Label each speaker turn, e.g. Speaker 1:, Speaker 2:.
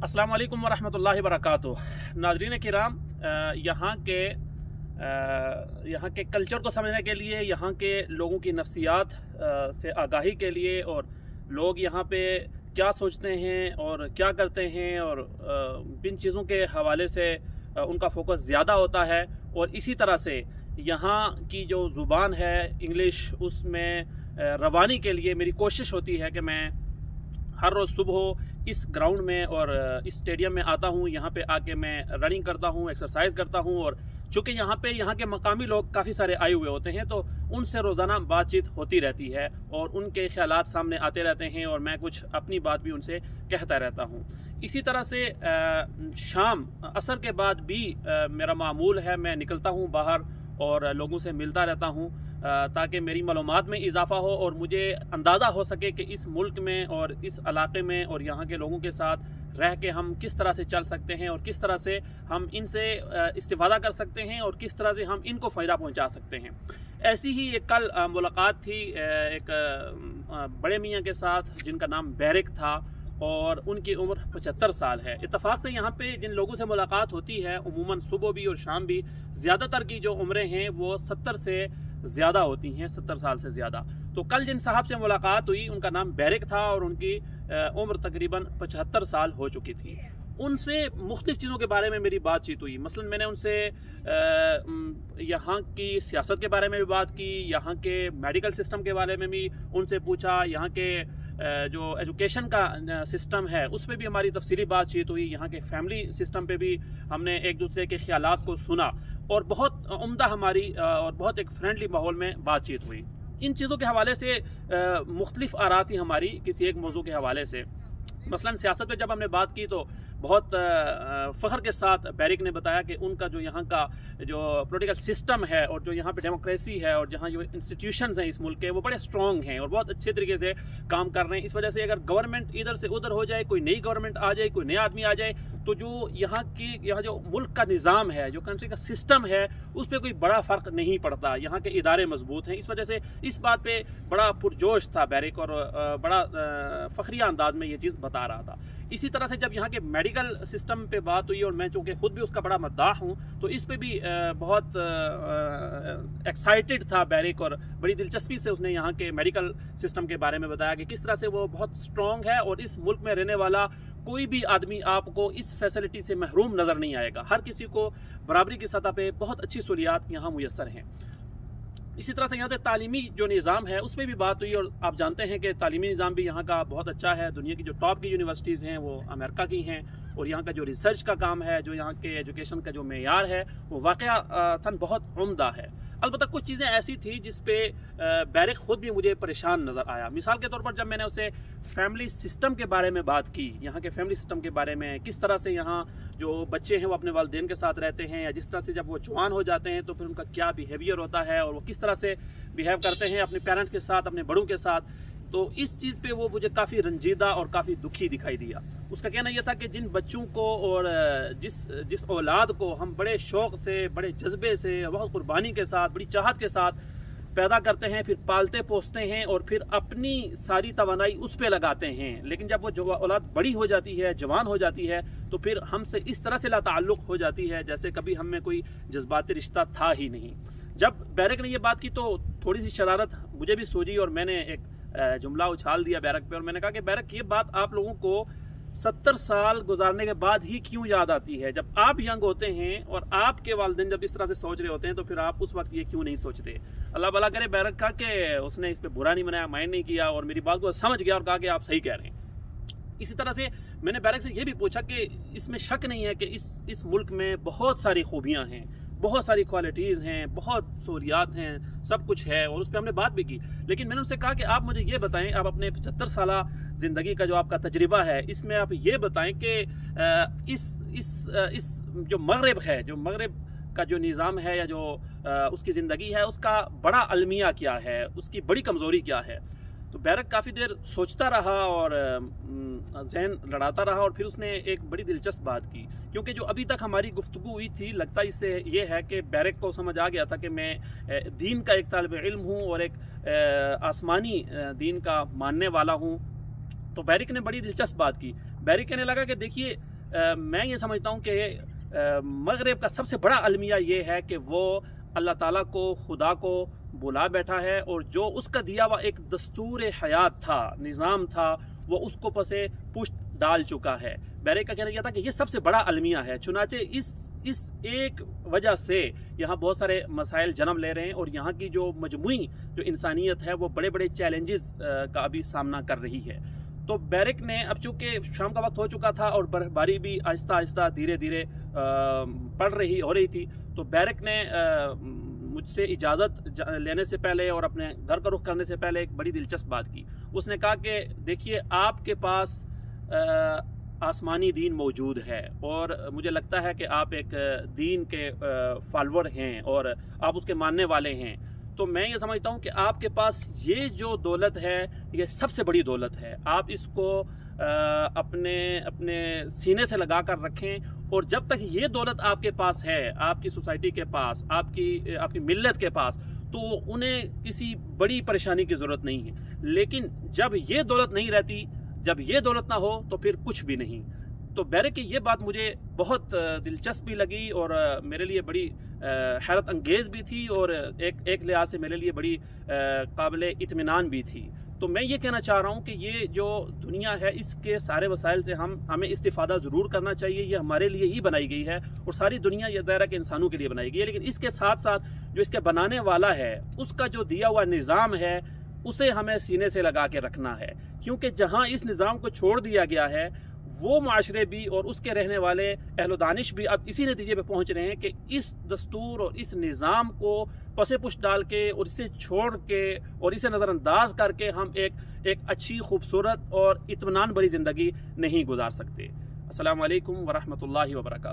Speaker 1: अस्सलाम वालेकुम वरहमतुल्लाहि वबरकातुह। नाज़रीन किराम, यहाँ के कल्चर को समझने के लिए, यहाँ के लोगों की नफ्सियात से आगाही के लिए, और लोग यहाँ पे क्या सोचते हैं और क्या करते हैं, और किन चीज़ों के हवाले से उनका फोकस ज़्यादा होता है। और इसी तरह से यहाँ की जो ज़ुबान है इंग्लिश, उसमें रवानी के लिए मेरी कोशिश होती है कि मैं हर रोज़ सुबह इस ग्राउंड में और इस स्टेडियम में आता हूँ। यहाँ पे आके मैं रनिंग करता हूँ, एक्सरसाइज करता हूँ, और चूँकि यहाँ के मकामी लोग काफ़ी सारे आए हुए होते हैं, तो उनसे रोज़ाना बातचीत होती रहती है और उनके ख्यालात सामने आते रहते हैं, और मैं कुछ अपनी बात भी उनसे कहता रहता हूँ। इसी तरह से शाम असर के बाद भी मेरा मामूल है, मैं निकलता हूँ बाहर और लोगों से मिलता रहता हूँ, ताकि मेरी मालूमात में इजाफ़ा हो और मुझे अंदाज़ा हो सके कि इस मुल्क में और इस इलाक़े में और यहाँ के लोगों के साथ रह के हम किस तरह से चल सकते हैं, और किस तरह से हम इनसे इस्तिफ़ादा कर सकते हैं, और किस तरह से हम इनको फ़ायदा पहुँचा सकते हैं। ऐसी ही एक कल मुलाकात थी एक बड़े मियाँ के साथ जिनका नाम बैरिक था, और उनकी उम्र 75 साल है। इत्तफाक से यहाँ पे जिन लोगों से मुलाकात होती है, उमूमन सुबह भी और शाम भी, ज़्यादातर की जो उम्रें हैं वो 70 से ज़्यादा होती हैं, 70 साल से ज़्यादा। तो कल जिन साहब से मुलाकात हुई उनका नाम बैरिक था, और उनकी उम्र तकरीबन 75 साल हो चुकी थी। उनसे मुख्तलिफ़ चीज़ों के बारे में मेरी बातचीत हुई। मसलन मैंने उनसे यहाँ की सियासत के बारे में भी बात की, यहाँ के मेडिकल सिस्टम के बारे में भी उनसे पूछा, यहाँ के जो एजुकेशन का सिस्टम है उस पर भी हमारी तफसीली बातचीत हुई, यहाँ के फैमिली सिस्टम पे भी हमने एक दूसरे के ख्यालात को सुना, और बहुत उम्दा हमारी और बहुत एक फ्रेंडली माहौल में बातचीत हुई। इन चीज़ों के हवाले से मुख्तलिफ आरा थी हमारी किसी एक मौजू के हवाले से। मसलन सियासत पे जब हमने बात की तो बहुत फ़ख्र के साथ बैरिक ने बताया कि उनका जो यहाँ का जो पॉलिटिकल सिस्टम है, और जो यहाँ पे डेमोक्रेसी है, और जहाँ जो इंस्टीट्यूशंस हैं इस मुल्क के, वो बड़े स्ट्रॉन्ग हैं और बहुत अच्छे तरीके से काम कर रहे हैं। इस वजह से अगर गवर्नमेंट इधर से उधर हो जाए, कोई नई गवर्नमेंट आ जाए, कोई नया आदमी आ जाए, तो जो यहाँ जो मुल्क का निज़ाम है, जो कंट्री का सिस्टम है, उस पर कोई बड़ा फ़र्क नहीं पड़ता। यहाँ के इदारे मजबूत हैं। इस वजह से इस बात पे बड़ा पुरजोश था बैरिक, और बड़ा फ़खरिया अंदाज में ये चीज़ बता रहा था। इसी तरह से जब यहाँ के मेडिकल सिस्टम पे बात हुई, और मैं चूँकि ख़ुद भी उसका बड़ा मद्दाह हूँ, तो इस पे भी बहुत एक्साइटेड था बैरिक, और बड़ी दिलचस्पी से उसने यहाँ के मेडिकल सिस्टम के बारे में बताया कि किस तरह से वो बहुत स्ट्रॉन्ग है, और इस मुल्क में रहने वाला कोई भी आदमी आपको इस फैसिलिटी से महरूम नज़र नहीं आएगा। हर किसी को बराबरी की सतह पे बहुत अच्छी सहूलियात यहाँ मुयस्सर हैं। इसी तरह से यहाँ से तालीमी जो निज़ाम है उस पर भी बात हुई, और आप जानते हैं कि तालीमी निज़ाम भी यहाँ का बहुत अच्छा है। दुनिया की जो टॉप की यूनिवर्सिटीज़ हैं वो अमेरिका की हैं, और यहाँ का जो रिसर्च का काम है, जो यहाँ के एजुकेशन का जो मेयार है, वो वाक़ई बहुत उम्दा है। अलबत्ता कुछ चीज़ें ऐसी थी जिस पे बैरिक ख़ुद भी मुझे परेशान नज़र आया। मिसाल के तौर पर जब मैंने उसे फैमिली सिस्टम के बारे में बात की, यहाँ के फैमिली सिस्टम के बारे में, किस तरह से यहाँ जो बच्चे हैं वो अपने वालिदैन के साथ रहते हैं, या जिस तरह से जब वो जवान हो जाते हैं तो फिर उनका क्या बिहेवियर होता है, और वो किस तरह से बिहेव करते हैं अपने पेरेंट्स के साथ, अपने बड़ों के साथ, तो इस चीज़ पे वो मुझे काफ़ी रंजीदा और काफ़ी दुखी दिखाई दिया। उसका कहना यह था कि जिन बच्चों को और जिस औलाद को हम बड़े शौक़ से, बड़े जज्बे से, बहुत कुर्बानी के साथ, बड़ी चाहत के साथ पैदा करते हैं, फिर पालते पोसते हैं, और फिर अपनी सारी तवानाई उस पे लगाते हैं, लेकिन जब वो औलाद बड़ी हो जाती है, जवान हो जाती है, तो फिर हमसे इस तरह से लाताल्लुक़ हो जाती है जैसे कभी हम में कोई जज्बाती रिश्ता था ही नहीं। जब बैरिक ने ये बात की तो थोड़ी सी शरारत मुझे भी सूझी, और मैंने एक जुमला उछाल दिया बैरिक पे, और मैंने कहा कि बैरिक, ये बात आप लोगों को 70 साल गुजारने के बाद ही क्यों याद आती है? जब आप यंग होते हैं और आपके वालिदैन जब इस तरह से सोच रहे होते हैं, तो फिर आप उस वक्त ये क्यों नहीं सोचते? अल्लाह भला करे बैरिक का कि उसने इस पर बुरा नहीं मनाया, माइंड नहीं किया, और मेरी बात को समझ गया और कहा कि आप सही कह रहे हैं। इसी तरह से मैंने बैरिक से ये भी पूछा कि इसमें शक नहीं है कि इस मुल्क में बहुत सारी खूबियाँ हैं, बहुत सारी क्वालिटीज़ हैं, बहुत सहूलियात हैं, सब कुछ है, और उस पर हमने बात भी की। लेकिन मैंने उनसे कहा कि आप मुझे ये बताएं, आप अपने 75 साल ज़िंदगी का जो आपका तजर्बा है, इसमें आप ये बताएं कि इस जो मगरब है, जो मगरब का जो निज़ाम है, या जो उसकी ज़िंदगी है, उसका बड़ा अलमिया क्या है, उसकी बड़ी कमज़ोरी क्या है। तो बैरिक काफ़ी देर सोचता रहा और जहन लड़ाता रहा, और फिर उसने एक बड़ी दिलचस्प बात की, क्योंकि जो अभी तक हमारी गुफ्तगू हुई थी, लगता इससे ये है कि बैरिक को समझ आ गया था कि मैं दीन का एक तालिब इल्म हूँ और एक आसमानी दीन का मानने वाला हूँ। तो बैरिक ने बड़ी दिलचस्प बात की। बैरिक कहने लगा कि देखिए, میں یہ سمجھتا ہوں کہ مغرب کا سب سے بڑا المیہ یہ ہے کہ وہ اللہ تعالیٰ کو، خدا کو بلا بیٹھا ہے، اور جو اس کا دیا ہوا ایک دستور حیات تھا، نظام تھا، وہ اس کو پسے پشت ڈال چکا ہے۔ بیرک کا کہنا یہ تھا کہ یہ سب سے بڑا المیہ ہے، چنانچہ اس ایک وجہ سے یہاں بہت سارے مسائل جنم لے رہے ہیں، اور یہاں کی جو مجموعی جو انسانیت ہے وہ بڑے بڑے چیلنجز کا ابھی سامنا کر رہی ہے۔ تو بیرک نے، اب چونکہ شام کا وقت ہو چکا تھا اور برف باری بھی آہستہ آہستہ دھیرے دھیرے ہو رہی تھی، تو بیرک نے مجھ سے اجازت لینے سے پہلے اور اپنے گھر کا رخ کرنے سے پہلے ایک بڑی دلچسپ بات کی۔ اس نے کہا کہ دیکھیے، آپ کے پاس آسمانی دین موجود ہے، اور مجھے لگتا ہے کہ آپ ایک دین کے فالور ہیں اور آپ اس کے ماننے والے ہیں، تو میں یہ سمجھتا ہوں کہ آپ کے پاس یہ جو دولت ہے یہ سب سے بڑی دولت ہے۔ آپ اس کو اپنے سینے سے لگا کر رکھیں، اور جب تک یہ دولت آپ کے پاس ہے، آپ کی سوسائٹی کے پاس، آپ کی ملت کے پاس، تو انہیں کسی بڑی پریشانی کی ضرورت نہیں ہے۔ لیکن جب یہ دولت نہیں رہتی، جب یہ دولت نہ ہو، تو پھر کچھ بھی نہیں۔ تو بیرک کی یہ بات مجھے بہت دلچسپ بھی لگی، اور میرے لیے بڑی حیرت انگیز بھی تھی، اور ایک لحاظ سے میرے لیے بڑی قابل اطمینان بھی تھی۔ تو میں یہ کہنا چاہ رہا ہوں کہ یہ جو دنیا ہے، اس کے سارے وسائل سے ہمیں استفادہ ضرور کرنا چاہیے۔ یہ ہمارے لیے ہی بنائی گئی ہے، اور ساری دنیا یہ دائرہ کے انسانوں کے لیے بنائی گئی ہے، لیکن اس کے ساتھ ساتھ جو اس کے بنانے والا ہے، اس کا جو دیا ہوا نظام ہے، اسے ہمیں سینے سے لگا کے رکھنا ہے، کیونکہ جہاں اس نظام کو چھوڑ دیا گیا ہے، وہ معاشرے بھی اور اس کے رہنے والے اہل و دانش بھی اب اسی نتیجے پہ پہنچ رہے ہیں کہ اس دستور اور اس نظام کو پسے پشت ڈال کے اور اسے چھوڑ کے اور اسے نظر انداز کر کے ہم ایک اچھی، خوبصورت اور اطمینان بھری زندگی نہیں گزار سکتے۔ السلام علیکم ورحمۃ اللہ وبرکاتہ۔